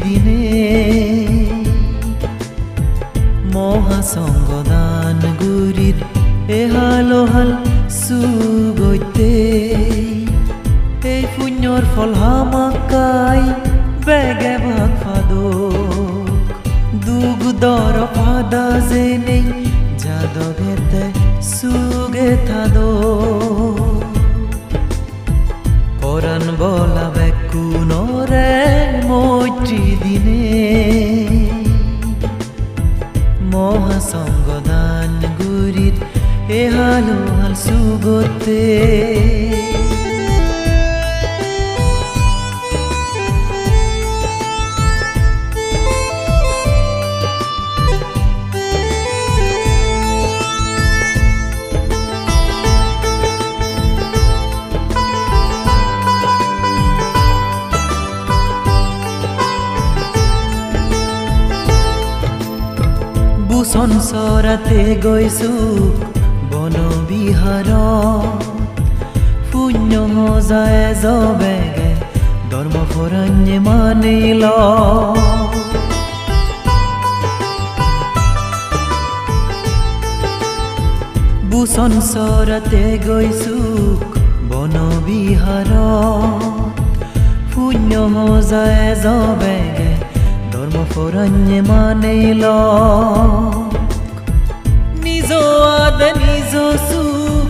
দিনে মহাসংগদান গুৰিত এহাল চুগৈতে এই পুণ্যৰ ফল হামাকাই বেগে ভাগ ফাদক দুগুদৰ ফাদা যেনে যাদগেতে চুগে থাদক পৰাণ বলা বেকুনৰে মৈত্ৰী দিনে মহাসংগদান গুৰিত এহাল চুগতে সংসাৰতে গৈছো বন বিহাৰ পুণ্য যায় জবেগে ধৰ্ম ফৰণ্যে মানিল সংসাৰতে গৈছো বন বিহাৰ পুণ্য যায় জবেগে ধৰ্ম ফৰণ্যে মানিল নিজ আদে নিজ সুখ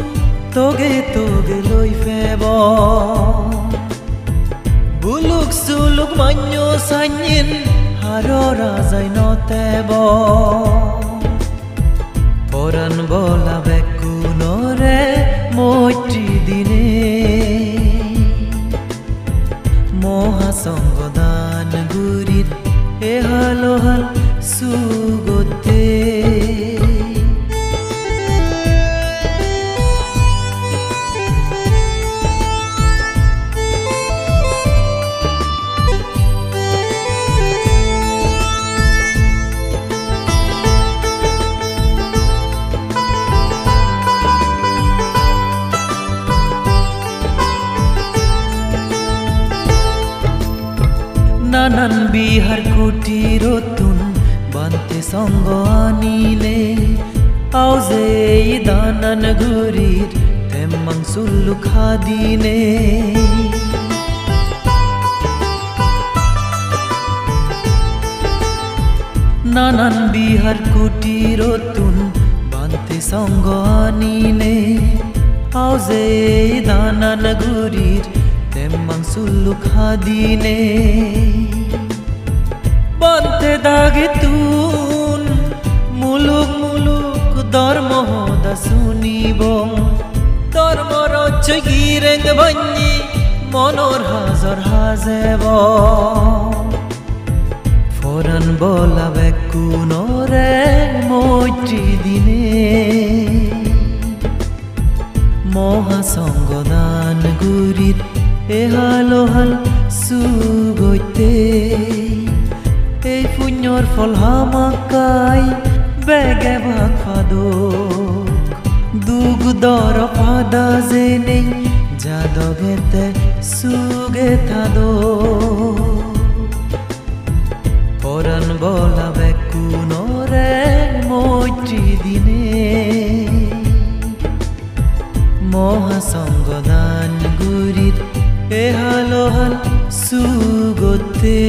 তোগে তোগে লৈ ফেব বুলুক চুলুক মান্য চাইন হাৰৰ ৰাজাই নতেব পৰাণ বলা বেকুনৰে মৈত্ৰী দিনে মহাসংগদান গুৰিত এহাল চুগতে নানান বিহাৰ কুটিৰতুন বান্তে সংগ আনিলে আও যে দানান গুৰিৰ তেমাং চুল্লু খাদিনে নানান বিহাৰ কুটিৰতুন বান্তে সংগ আনিলে আও যে দানান গুৰিৰ তেমাং চুল্লু খাদিনে বন্তে দাগে তুন মুলুক মুলুক ধর্ম হদা শুনিব ধর্ম রচ্ছ গিরেং বন্যি মনর হাজর হাজেব ফরান বলা বেকুনরে মৈত্রী দিনে মহাসংগদান গুৰিত এহাল চুগতে এই পুণ্যৰ ফল হামাকাই বেগে ভাগ ফাদক দুগুদৰ ফাদা যেনে যাদগেতে চুগে থাদক পৰাণ বলা বেকুনৰে মৈত্ৰী দিনে মহাসংগদান গুৰিত এহাল চুগতে